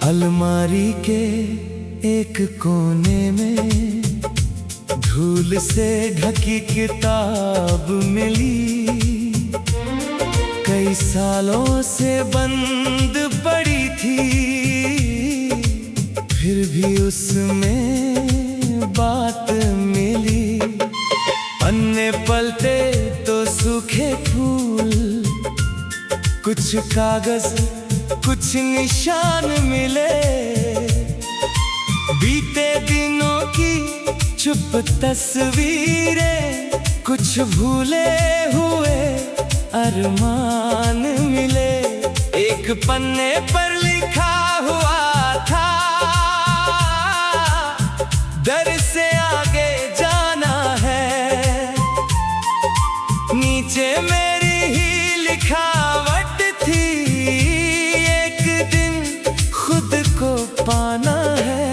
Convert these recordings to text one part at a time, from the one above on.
अलमारी के एक कोने में धूल से ढकी किताब मिली। कई सालों से बंद पड़ी थी, फिर भी उसमें बात मिली। पन्ने पलटे तो सूखे फूल, कुछ कागज कुछ निशान मिले। बीते दिनों की चुप तस्वीरें, कुछ भूले हुए अरमान मिले। एक पन्ने पर लिखा हुआ था, दर से आगे जाना है। नीचे मेरी ही लिखावट थी, एक दिन खुद को पाना है।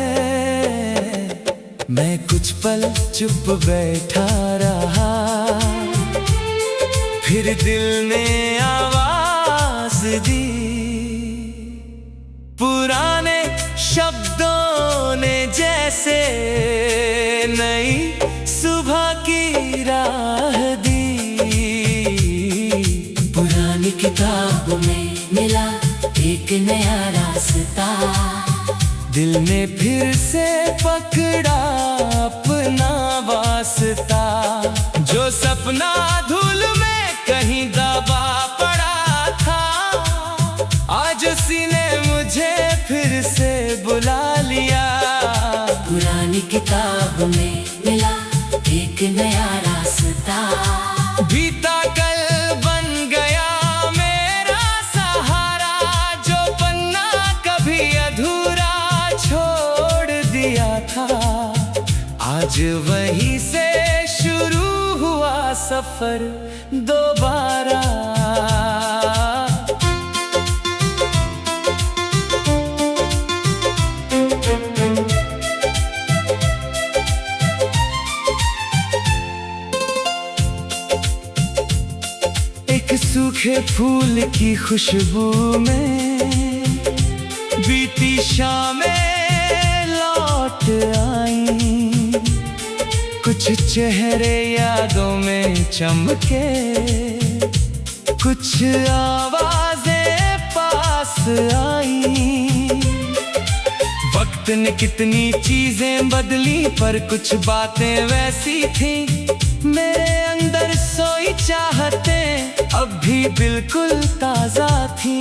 मैं कुछ पल चुप बैठा रहा, फिर दिल ने आवाज दी। पुराने शब्दों ने जैसे नई सुबह की राह दी। पुरानी किताब में मिला एक नया रास्ता, दिल ने फिर से पकड़ा अपना वास्ता। जो सपना धूल में कहीं दबा पड़ा था, आज उसी ने मुझे फिर से बुला लिया। पुरानी किताब में मिला एक नया रास्ता, बीता कल बन गया मेरा सहारा। जो पन्ना कभी अधूरा छोड़ दिया था, आज वहीं से शुरू हुआ सफर दोबारा। एक सूखे फूल की खुशबू में बीती शामें लौट आई। कुछ चेहरे यादों में चमके, कुछ आवाजें पास आई। वक्त ने कितनी चीजें बदली, पर कुछ बातें वैसी थी। मेरे अंदर सोई चाहतें अब भी बिल्कुल ताजा थी।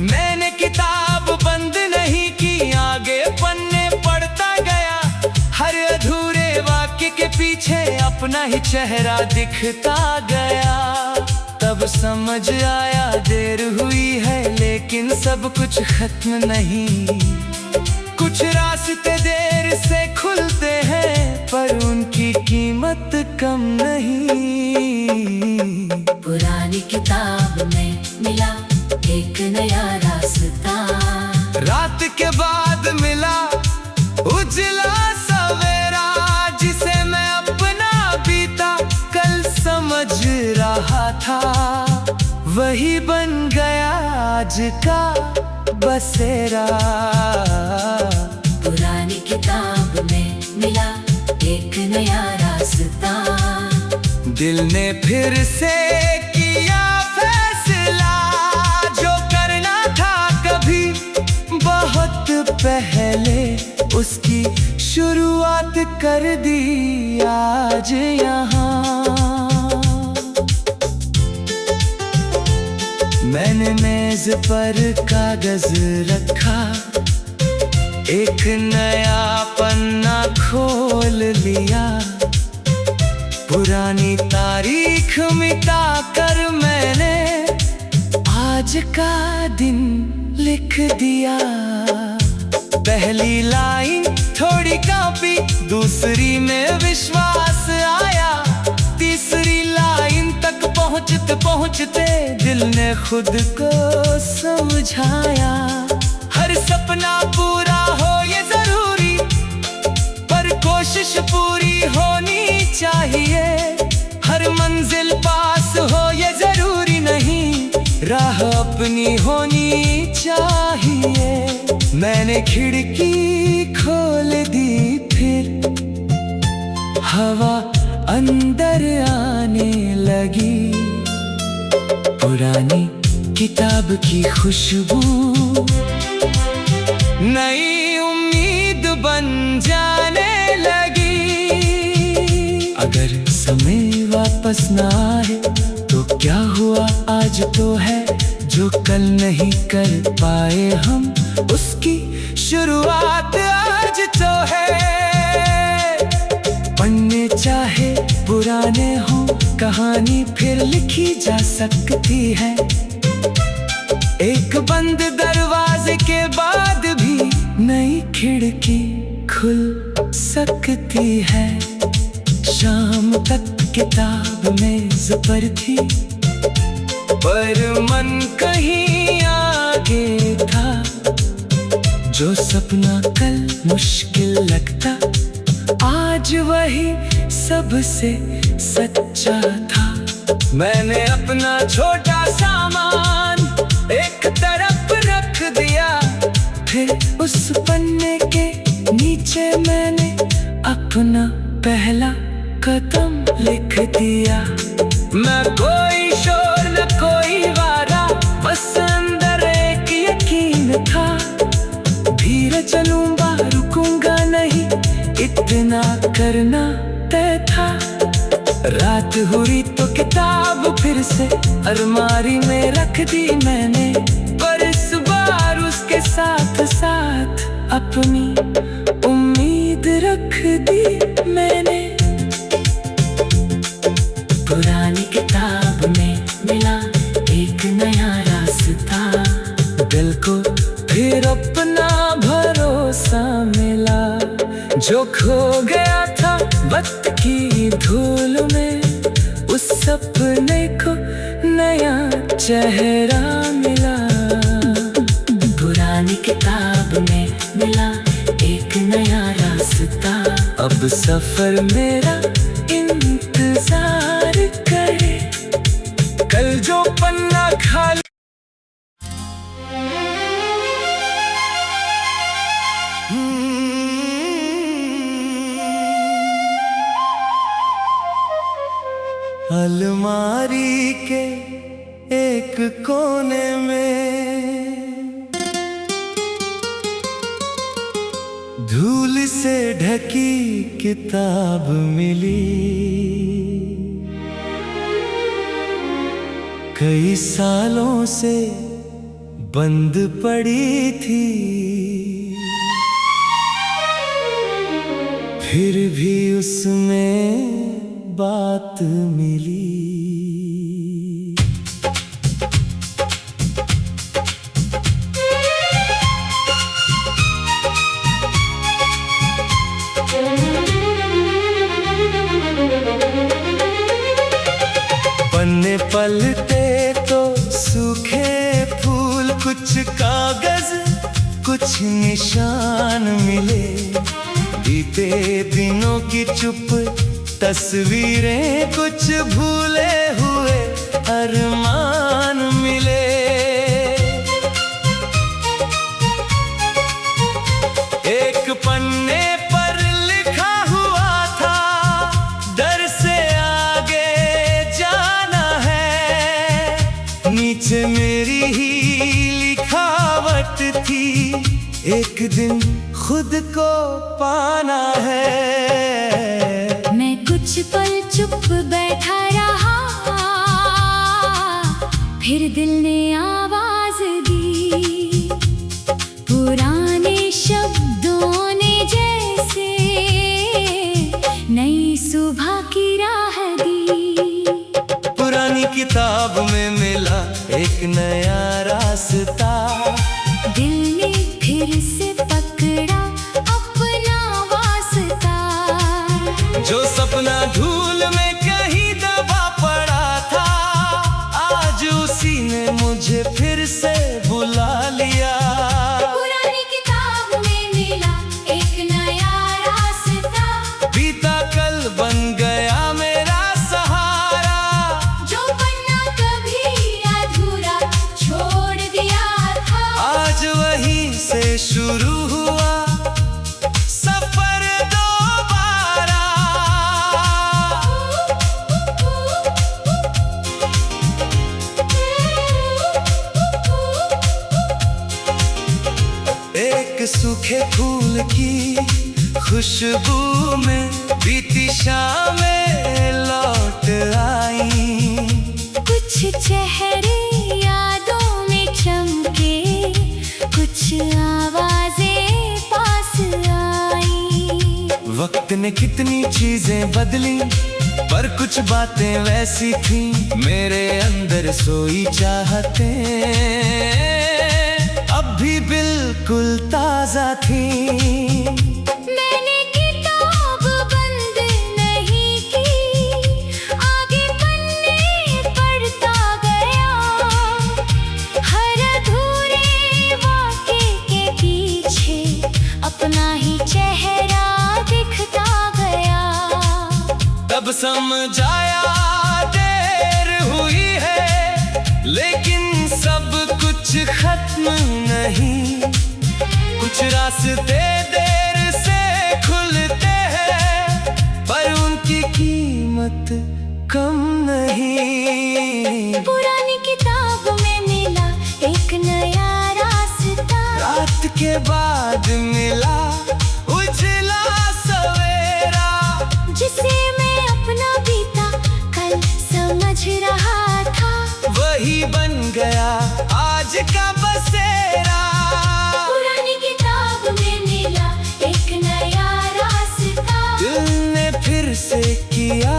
मैंने किताब बंद नहीं की, आगे पन्ने पढ़ता गया। हर अधूरे वाक्य के पीछे अपना ही चेहरा दिखता गया। तब समझ आया देर हुई है, लेकिन सब कुछ खत्म नहीं। कुछ रास्ते देर से खुलते हैं, पर उनकी कीमत कम नहीं। पुरानी किताब में मिला एक नया रास्ता, रात के बाद मिला उजला सवेरा। जिसे मैं अपना बीता कल समझ रहा था, वही बन गया आज का बसेरा। पुरानी किताब में मिला एक नया रास्ता, दिल ने फिर से किया फैसला। जो करना था कभी बहुत पहले, उसकी शुरुआत कर दी आज यहाँ। मैंने मेज पर कागज रखा, एक नया पन्ना खोल लिया। पुरानी तारीख मिटा कर मैंने आज का दिन लिख दिया। पहली लाइन थोड़ी कांपी, दूसरी में विश्वास आया। तीसरी लाइन तक पहुंचते पहुंचते दिल ने खुद को समझाया। हर सपना पूरा हो ये जरूरी, पर कोशिश पूरी होनी चाहिए। हर मंजिल पास हो ये जरूरी नहीं, राह अपनी होनी चाहिए। मैंने खिड़की खोल दी, फिर हवा अंदर आने लगी। पुरानी किताब की खुशबू नई उम्मीद बन जाने लगी। अगर समय वापस ना आए तो क्या हुआ, आज तो है जो कल नहीं कर पाए हम, उसकी शुरुआत आज तो है। पन्ने चाहे पुराने हों, कहानी फिर लिखी जा सकती है। एक बंद दरवाजे के बाद भी नई खिड़की खुल सकती है। शाम तक किताब मेज पर थी, पर मन कहीं आगे था। जो सपना कल मुश्किल लगता, आज वही सबसे सच्चा था। मैंने अपना छोटा सामान एक तरफ रख दिया, फिर उस पन्ने के नीचे मैंने अपना पहला कदम लिख दिया। मैं कोई शोर न कोई वारा, बस अंदर एक यकीन था। धीरे चलूंगा, रुकूंगा नहीं, इतना करना तय था। रात हुई तो किताब फिर से अलमारी में रख दी मैंने, पर इस बार उसके साथ साथ अपनी उम्मीद रख दी मैंने। पुरानी किताब में मिला एक नया रास्ता, दिल को फिर अपना भरोसा मिला। जो खो गया था वक्त की धूल में, उस सपने को नया चेहरा मिला। पुरानी किताब में मिला एक नया रास्ता, अब सफर मेरा इंतजार करे। कल जो पन्ना खाली अलमारी के एक कोने में धूल से ढकी किताब मिली। कई सालों से बंद पड़ी थी, फिर भी उसमें बात मिली। पन्ने पलटे तो सूखे फूल, कुछ कागज कुछ निशान मिले। बीते दिनों की चुप तस्वीरें, कुछ भूले हुए अरमान मिले। एक पन्ने पर लिखा हुआ था, डर से आगे जाना है। नीचे मेरी ही लिखावट थी, एक दिन खुद को पाना है। मैं कुछ पल चुप बैठा रहा, फिर दिल ने आवाज दी। पुराने शब्दों ने जैसे नई सुबह की राह दी। पुरानी किताब में मिला एक नया रास्ता, दिल ने फिर से पकड़ा अपना वास्ता। जो सपना धूल में कहीं दबा पड़ा था, आज उसी ने मुझे फिर से बुला लिया। पुरानी किताब में मिला एक नया रास्ता, बीता कल बन गया मेरा सहारा। जो पन्ना कभी अधूरा एक सूखे फूल की खुशबू में बीती शामें लौट आई। कुछ चेहरे यादों में चमके, कुछ आवाजें पास आई। वक्त ने कितनी चीजें बदली, पर कुछ बातें वैसी थी मेरे अंदर सोई चाहते अब भी बिल्कुल ताजा थी। मैंने किताब बंद नहीं की, आगे पन्ने पढ़ता गया। हर अधूरे वाक़े के पीछे अपना ही चेहरा दिखता गया। तब समझाया देर हुई है, लेकिन सब कुछ खत्म नहीं। कुछ रास्ते देर से खुलते हैं, पर उनकी कीमत कम नहीं। पुरानी किताब में मिला एक नया रास्ता, रात के बाद मिला उजला सवेरा, जिसे मैं अपना बीता कल समझ रहा था। वही बन गया आज का बसेरा। पुरानी किताब में मिला एक नया रास्ता, दिल ने फिर से किया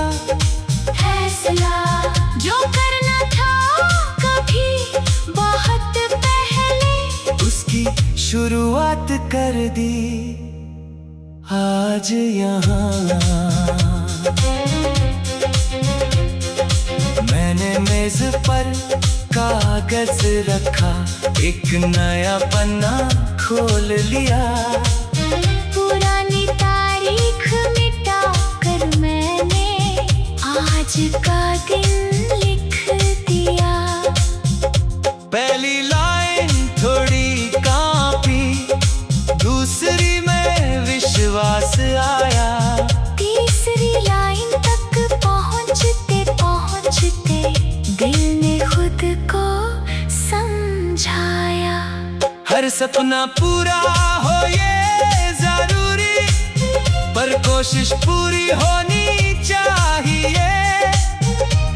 फैसला जो करना था कभी बहुत पहले, उसकी शुरुआत कर दी आज यहाँ। मैंने मेज पर कागज रखा, एक नया पन्ना खोल लिया। पुरानी तारीख मिटा कर मैंने आज का दिन लिख दिया। पहली लाइन थोड़ी कांपी, दूसरी में विश्वास आया। तीसरी लाइन तक पहुंचते पहुंचते दिल ने खुद को समझाया। हर सपना पूरा हो ये जरूरी, पर कोशिश पूरी होनी चाहिए।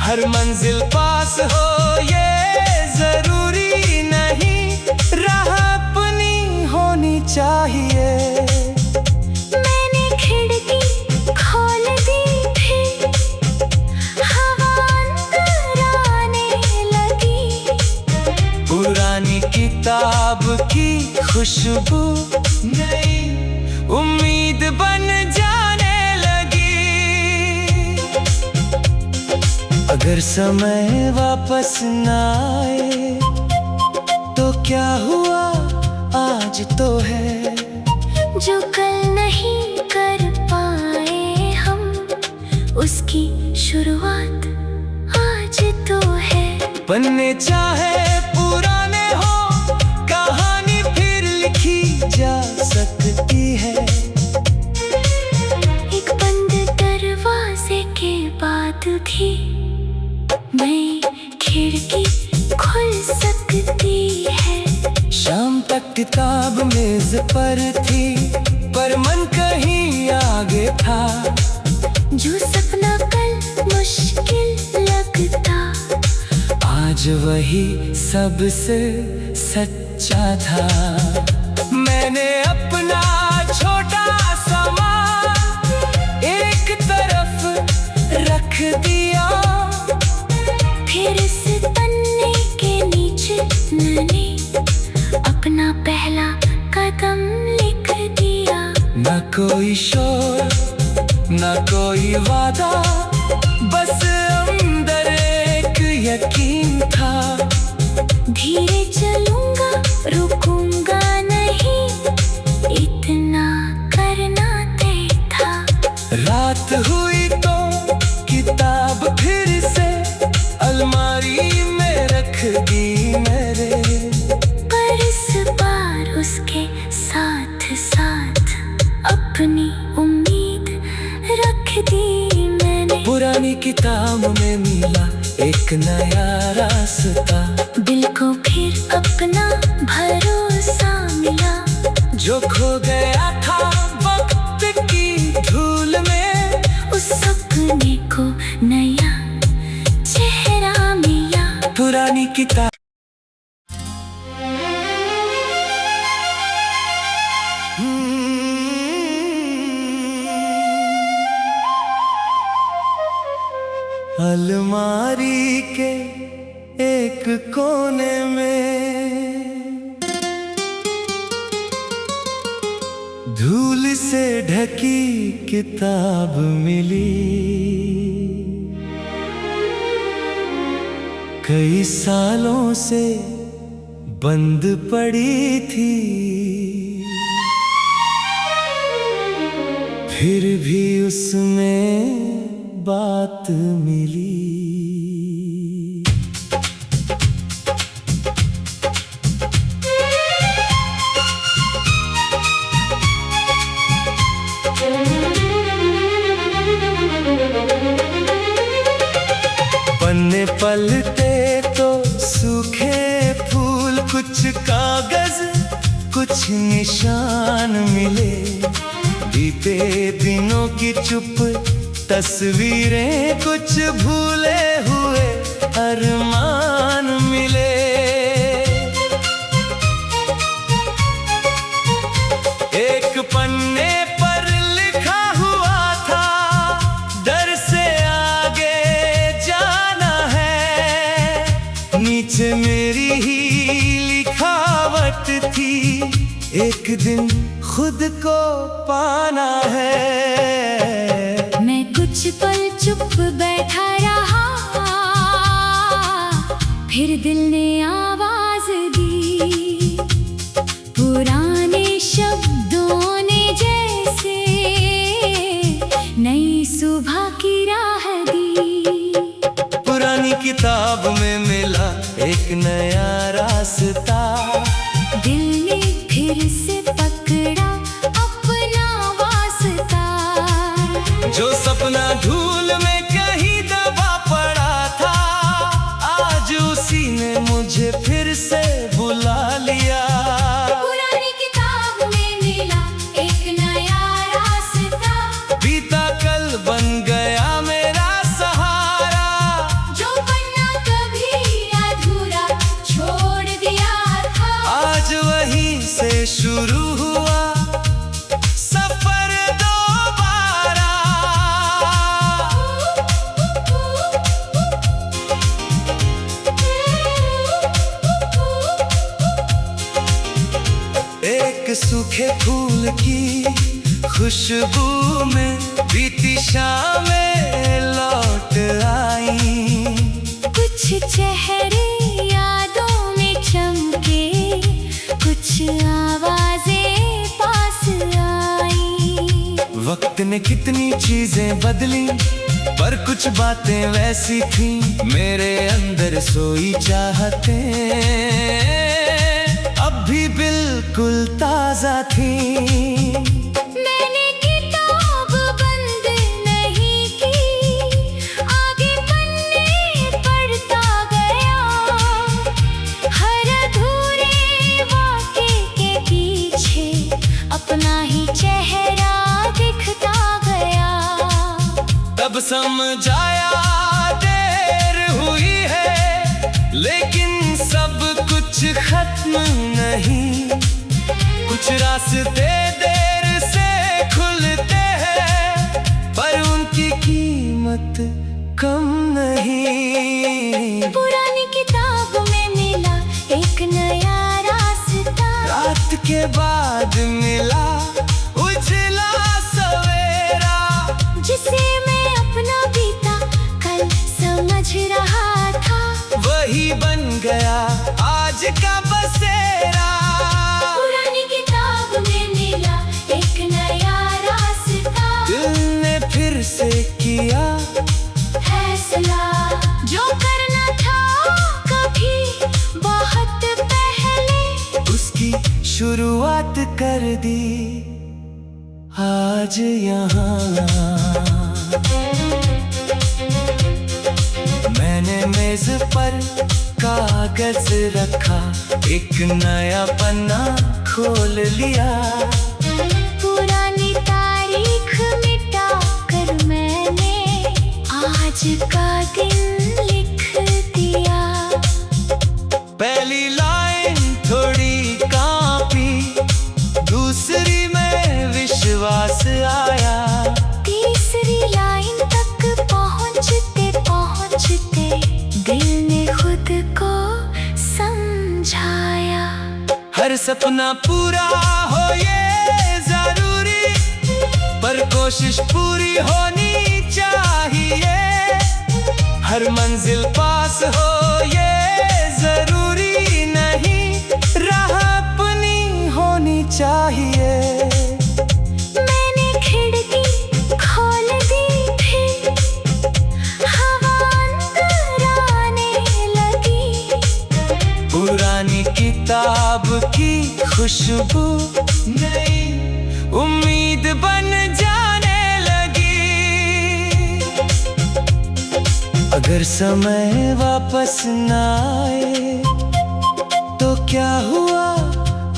हर मंजिल पास हो ये जरूरी नहीं, राह अपनी होनी चाहिए। मैंने खिड़की खोल दी, फिर हवा अंदर आने लगी। पुरानी किताब की खुशबू नई उम्मीद बन जाने लगी। अगर समय वापस ना आए तो क्या हुआ, आज तो है। जो कल नहीं कर पाए हम, उसकी शुरुआत आज तो है। पन्ने चाहे पुराने हो, कहानी फिर लिखी जा सकती है। एक बंद दरवाजे के बाद भी नई खिड़की खुल सकती है। शाम तक किताब मेज पर थी, पर मन कहीं आगे था। जो सपना कल मुश्किल लगता, आज वही सबसे सच्चा था। मैंने अपना छोटा सामान एक तरफ रख दिया, फिर इस पन्ने के नीचे मैंने अपना पहला कदम लिख दिया। न कोई शोर न कोई वादा, बस अंदर एक यकीन था। धीरे चलूंगा रुकूंगा नहीं, इतना करना तय था। रात हुई तो किताब फिर से अलमारी में रख दी मेरे। पर इस बार उसके साथ साथ अपनी उम्मीद रख दी मैंने। पुरानी किताब में मिला एक नया रास्ता, दिल को फिर अपना भरोसा मिला। जो खो गया था वक्त की धूल में, उस सपने को नया चेहरा मिला। पुरानी किताब अलमारी के एक कोने में धूल से ढकी किताब मिली। कई सालों से बंद पड़ी थी, फिर भी उसमें बात मिली। पन्ने पलटे तो सूखे फूल, कुछ कागज कुछ निशान मिले। बीते दिनों की चुप तस्वीरें, कुछ भूले हुए अरमान मिले। एक पन्ने पर लिखा हुआ था, डर से आगे जाना है। नीचे मेरी ही लिखावट थी, एक दिन खुद को पाना है। मैं कुछ पल चुप बैठा रहा, फिर दिल ने आवाज दी। पुराने शब्दों ने जैसे नई सुबह की राह दी। पुरानी किताब में मिला एक नया रास्ता, दिल ने फिर से पकड़ा अपना वास्ता। जो सपना धूल में कहीं दबा पड़ा था, आज उसी ने मुझे फिर से बुला लिया। पुरानी किताब में मिला एक नया रास्ता, बीता कल बन गया मेरा सहारा। जो बनना कभी अधूरा छोड़ दिया था, आज वहीं से शुरू हुआ सफर दोबारा। एक सूखे फूल की खुशबू में बीती शामें लौट आई। कुछ चेहरे यादों में चमके, कुछ आवाजें पास आई। वक्त ने कितनी चीजें बदली, पर कुछ बातें वैसी थी। मेरे अंदर सोई चाहते अब भी बिल्कुल ताजा थी। मैंने किताब बंद नहीं की, आगे पन्ने पढ़ता गया। हर अधूरे वाक़े के पीछे अपना ही चेहरा दिखता गया। तब समझाया देर हुई है, लेकिन सब कुछ खत्म नहीं। कुछ रास्ते देर से खुलते हैं, पर उनकी कीमत कम नहीं। पुरानी किताब में मिला एक नया रास्ता, रात के बाद मिला उजला सवेरा। जिसे मैं अपना बीता कल समझ रहा था, वही बन गया आज का बसेरा। पुरानी किताब में मिला एक नया रास्ता, दिल ने फिर से किया फैसला। जो करना था कभी बहुत पहले, उसकी शुरुआत कर दी आज यहाँ। मैंने मेज पर कागज रखा, एक नया पन्ना खोल लिया। पुरानी तारीख मिटा कर मैंने आज का दिन लिख दिया। पहली लाइन थोड़ी कांपी, दूसरी में विश्वास आया। तीसरी लाइन तक पहुंचते पहुंचते दिल ने खुद को समझाया। हर सपना पूरा हो ये जरूरी, पर कोशिश पूरी होनी चाहिए। हर मंजिल पास हो ये जरूरी नहीं, राह अपनी होनी चाहिए। मैंने खिड़की खोल दी, फिर हवा अंदर आने लगी। पुरानी किताब की खुशबू नई उम्मीद बन जाने लगी। अगर समय वापस ना आए तो क्या हुआ,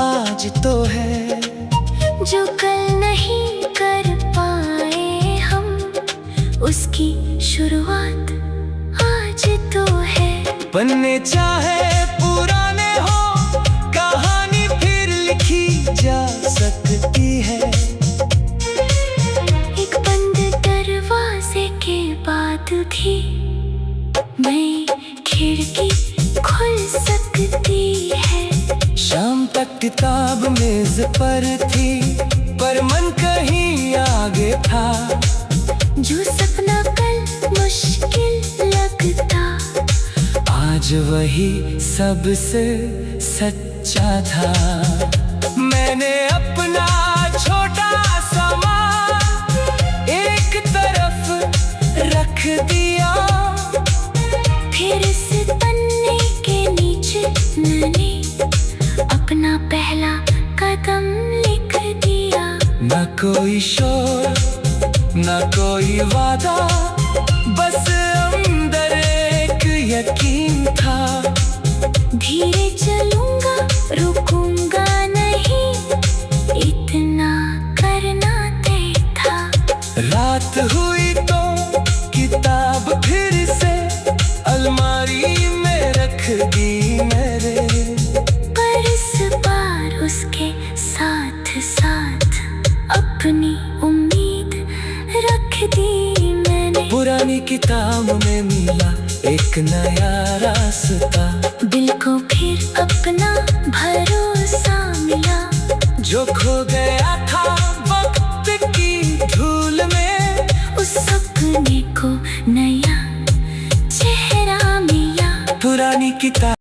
आज तो है। जो कल नहीं कर पाए हम, उसकी शुरुआत आज तो है। पन्ने चाहे पुराने हो, कहानी फिर लिखी जा सकती है। एक बंद दरवाजे के बाद भी नई खिड़की खुल सकती है। शाम तक किताब मेज पर थी, पर मन कहीं आगे था। जो सपना कल मुश्किल लगता, आज वही सबसे सच्चा था। मैंने अपना छोटा सामान एक तरफ रख दिया। फिर इस पन्ने के नीचे मैंने अपना पहला कदम लिख दिया। न कोई शोर, न कोई वादा, बस अंदर एक यकीन था। धीरे चलूंगा, रुकूंगा नहीं, इतना करना तय था। रात हुई तो किताब फिर से अलमारी में रख दी मेरे। पर इस बार उसके साथ साथ अपनी उम्मीद रख दी मैंने। पुरानी किताब में मिला एक नया रास्ता। दिल को फिर अपना भरोसा मिला। जो खो गया था वक्त की धूल में, उस सपने को नया चेहरा मिला। पुरानी किताब